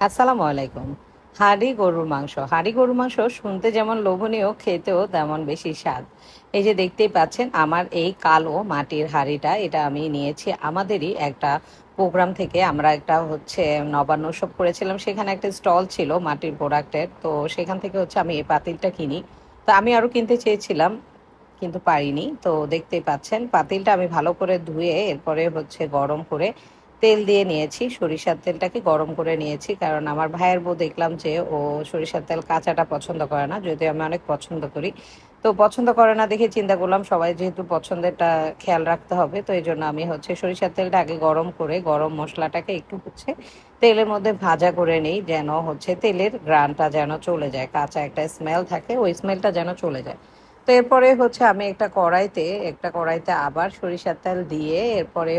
আসসালামু আলাইকুম। হাঁড়ি গরুর মাংস। হাঁড়ি গরুর মাংস শুনতে যেমন লোভনীয়, খেতেও তেমন বেশি স্বাদ। এই যে দেখতেই পাচ্ছেন আমার এই কালো মাটির হাঁড়িটা, এটা আমি নিয়েছি আমাদেরই একটা প্রোগ্রাম থেকে। আমরা একটা নবান্ন উৎসব করেছিলাম, সেখানে একটা স্টল ছিল মাটির প্রোডাক্টের, তো সেখান থেকে আমি এই পাতিলটা কিনি। তো আমি আরও কিনতে চেয়েছিলাম কিন্তু পারিনি। তো দেখতেই পাচ্ছেন পাতিলটা আমি ভালো করে ধুয়ে এরপরে গরম করে তেল দিয়ে নিয়েছি। সরিষার তেলটাকে গরম করে নিয়েছি, কারণ আমার ভাইয়ের বউ দেখলাম যে ও সরিষার তেল কাঁচাটা পছন্দ করে না, যদিও আমি অনেক পছন্দ করি। তো পছন্দ করে না দেখে চিন্তা করলাম সবাই যেহেতু পছন্দেরটা খেয়াল রাখতে হবে, তো এই জন্য আমি সরিষার তেলটা আগে গরম করে গরম মশলাটাকে একটু তেলের মধ্যে ভাজা করে নিই, যেন তেলের গ্রানটা যেন চলে যায়, কাঁচা একটা স্মেল থাকে, ওই স্মেলটা যেন চলে যায়। তো এরপরে আমি একটা কড়াইতে আবার সরিষার তেল দিয়ে এরপরে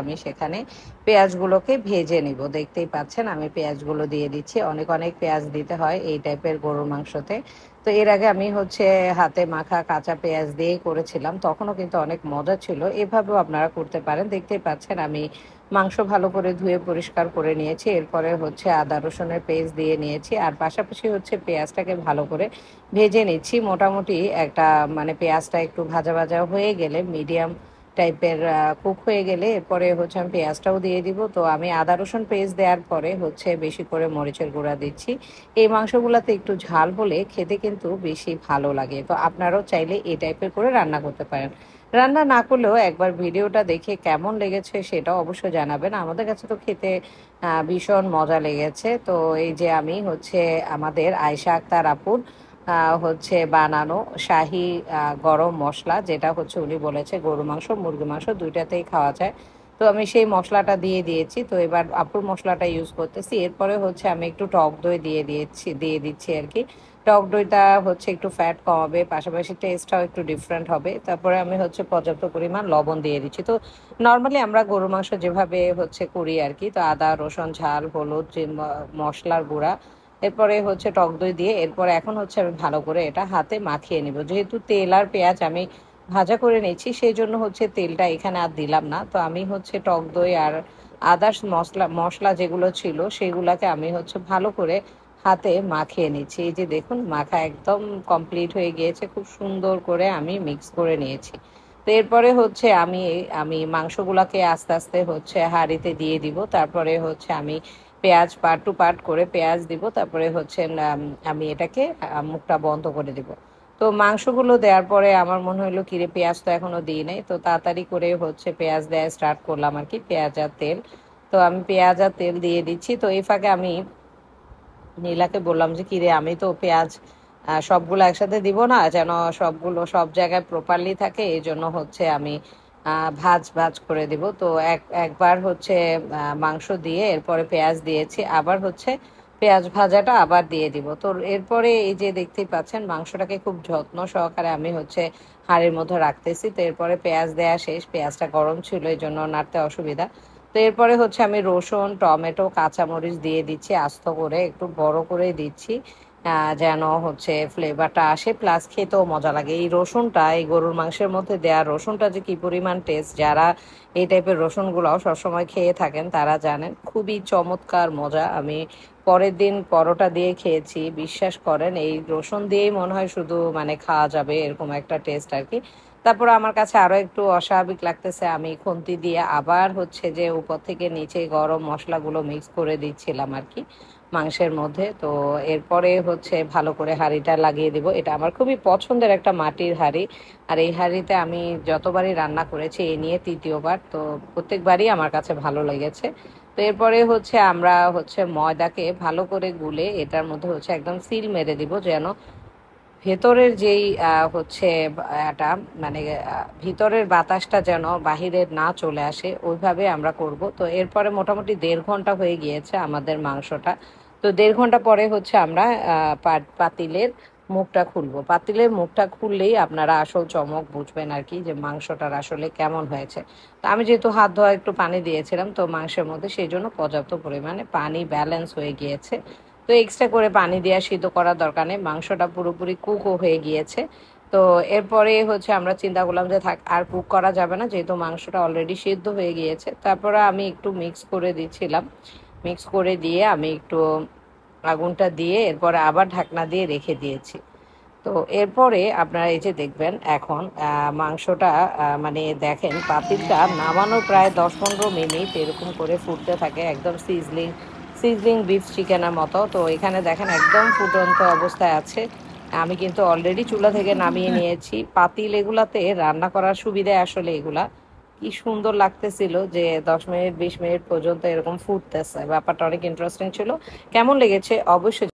আমি সেখানে পেঁয়াজগুলোকে ভেজে নিব। দেখতেই পাচ্ছেন আমি পেঁয়াজগুলো দিয়ে দিচ্ছি, অনেক অনেক পেঁয়াজ দিতে হয় এই টাইপের গরুর মাংসতে। তো এর আগে আমি হাতে মাখা কাঁচা পেঁয়াজ দিয়েই করেছিলাম, তখনও কিন্তু অনেক মজা ছিল। এভাবেও আপনারা করতে পারেন। দেখতেই পাচ্ছেন আমি মাংস ভালো করে ধুয়ে পরিষ্কার করে নিয়েছি, এরপরে আদা রসুনের পেস্ট দিয়ে নিয়েছি, আর পাশাপাশি পেঁয়াজটাকে ভালো করে ভেজে নিচ্ছি। মোটামুটি একটা পেঁয়াজটা একটু ভাজা ভাজা হয়ে গেলে, মিডিয়াম টাইপের কুক হয়ে গেলে এরপরে আমি পেঁয়াজটাও দিয়ে দিব। তো আমি আদা রসুন পেস্ট দেওয়ার পরে বেশি করে মরিচের গুঁড়া দিচ্ছি। এই মাংসগুলাতে একটু ঝাল হলে খেতে কিন্তু বেশি ভালো লাগে। তো আপনারাও চাইলে এই টাইপের করে রান্না করতে পারেন। রান্না না করলেও একবার ভিডিওটা দেখে কেমন লেগেছে সেটাও অবশ্যই জানাবেন। আমাদের কাছে তো খেতে ভীষণ মজা লেগেছে। তো এই যে আমি আমাদের আয়েশা আক্তার আপুর বানানো শাহি গরম মশলা, যেটা উনি বলেছে গরু মাংস মুরগি মাংস দুইটাতেই খাওয়া যায়। তো আমি সেই মশলাটা দিয়ে দিয়েছি। তো এবার আপুর মশলাটা ইউজ করতেছি। এরপরে আমি একটু টক দই দিয়ে দিচ্ছি আর কি। টক দইটা একটু ফ্যাট কমাবে, পাশাপাশি টেস্টটাও একটু ডিফারেন্ট হবে। তারপরে আমি পর্যাপ্ত পরিমাণ লবণ দিয়ে দিচ্ছি। তো নর্মালি আমরা গরু মাংস যেভাবে করি আর কি, তো আদা রসুন ঝাল হলুদ যে মশলার গুঁড়া, এরপরে টক দই দিয়ে এরপরে এখন আমি ভালো করে এটা হাতে মাখিয়ে নিব। যেহেতু তেল আর পেঁয়াজ আমি ভাজা করে নিচ্ছি, সেই জন্য তেলটা এখানে আর দিলাম না। তো আমি টক দই আর আদার্স মশলা মশলা যেগুলো ছিল সেগুলাকে আমি ভালো করে হাতে মাখিয়ে নিচ্ছি। এই যে দেখুন মাখা একদম কমপ্লিট হয়ে গিয়েছে, খুব সুন্দর করে আমি মিক্স করে নিয়েছি। তো এরপরে আমি আমি মাংসগুলাকে আস্তে আস্তে হাঁড়িতে দিয়ে দিব। তারপরে আমি পেঁয়াজ পার্ট টু পার্ট করে পেঁয়াজ দিব। তারপরে আমি এটাকে মুখটা বন্ধ করে দিব। তো মাংসগুলো দেওয়ার পরে আমার মনে হলো কিরে পেঁয়াজ তো এখনো দিই নাই, তো তাড়াতাড়ি করে পেঁয়াজ দেওয়া স্টার্ট করলাম আর কি, পেঁয়াজ আর তেল। তো আমি পেঁয়াজ আর তেল দিয়ে দিচ্ছি। তো এই ফাঁকে আমি নীলাকে বললাম যে কিরে আমি তো পেঁয়াজ সবগুলো একসাথে দিব না, যেন সবগুলো সব জায়গায় প্রপারলি থাকে, এই জন্য আমি ভাজ ভাজ করে দিব। তো একবার মাংস দিয়ে এরপরে পেঁয়াজ দিয়েছি, আবার পেঁয়াজ ভাজাটা আবার দিয়ে দিব। তো এরপরে এই যে দেখতেই পাচ্ছেন মাংসটাকে খুব যত্ন সহকারে আমি হাঁড়ির মধ্যে রাখতেছি। তো এরপরে পেঁয়াজ দেয়া শেষ, পেঁয়াজটা গরম ছিল এই জন্য নাড়তে অসুবিধা। তো এরপরে আমি রসুন টমেটো কাঁচামরিচ দিয়ে দিচ্ছি, আস্ত করে একটু বড় করে দিচ্ছি, যেন ফ্লেভারটা আসে, প্লাস খেতেও মজা লাগে। এই রসুনটা এই গরুর মাংসের মধ্যে দেওয়া রসুনটা যে কি পরিমাণ টেস্ট, যারা এই টাইপের রসুনগুলাও সবসময় খেয়ে থাকেন তারা জানেন, খুবই চমৎকার মজা। আমি পরের দিন পরোটা দিয়ে খেয়েছি, বিশ্বাস করেন এই রসুন দিয়েই মনে হয় শুধু খাওয়া যাবে, এরকম একটা টেস্ট আর কি। তারপর আমার কাছে আরো একটু অস্বাভাবিক লাগতেছে, আমি খুন্তি দিয়ে আবার যে উপর থেকে নিচে গরম মশলাগুলো মিক্স করে দিচ্ছিলাম আর কি মাংসের মধ্যে। তো এরপরে ভালো করে হাঁড়িটা লাগিয়ে দিব। এটা আমার খুবই পছন্দের একটা মাটির হাঁড়ি, আর এই হাঁড়িতে আমি যতবারই রান্না করেছি এই নিয়ে তৃতীয়বার, তো প্রত্যেকবারই আমার কাছে ভালো লেগেছে। তো এরপরে আমরা ময়দাকে ভালো করে গুলে এটার মধ্যে একদম সিল মেরে দিব, যেন ভেতরের যেই এটা ভিতরের বাতাসটা যেন বাহিরে না চলে আসে, ওইভাবে আমরা করব। তো এরপরে মোটামুটি 1.5 ঘন্টা হয়ে গিয়েছে আমাদের মাংসটা। তো 1.5 ঘন্টা পরে আমরা পাতিলের মুখটা খুলবো। পাতিলের মুখটা খুললেই আপনারা আসল চমক বুঝবেন আর কি, যে মাংসটার আসলে কেমন হয়েছে। তো আমি যেহেতু হাত ধোয়া একটু পানি দিয়েছিলাম তো মাংসের মধ্যে, সেই জন্য পর্যাপ্ত পরিমাণে পানি ব্যালেন্স হয়ে গিয়েছে। তো এক্সট্রা করে পানি দেওয়া সিদ্ধ করার দরকার নেই, মাংসটা পুরোপুরি কুকও হয়ে গিয়েছে। তো এরপরে আমরা চিন্তা করলাম যে থাক আর কুক করা যাবে না, যেহেতু মাংসটা অলরেডি সিদ্ধ হয়ে গিয়েছে। তারপরে আমি একটু মিক্স করে দিচ্ছিলাম মিক্স করে দিয়ে আমি একটু আগুনটা দিয়ে এরপরে আবার ঢাকনা দিয়ে রেখে দিয়েছি। তো এরপরে আপনারা এই যে দেখবেন এখন মাংসটা মানে দেখেন পাতিলটা নামানোর প্রায় 10-15 মিনিট এরকম করে ফুটতে থাকে, একদম সিজলিং সিজলিং বিফ চিকেনের মতো। তো এখানে দেখেন একদম ফুটন্ত অবস্থায় আছে। আমি কিন্তু অলরেডি চুলা থেকে নামিয়ে নিয়েছি। পাতিল এগুলাতে রান্না করার সুবিধায় আসলে এগুলা কি সুন্দর লাগতেছিল যে 10 মিনিট 20 মিনিট পর্যন্ত এরকম ফুটতেছে, ব্যাপারটা অনেক ইন্টারেস্টিং ছিল। কেমন লেগেছে অবশ্যই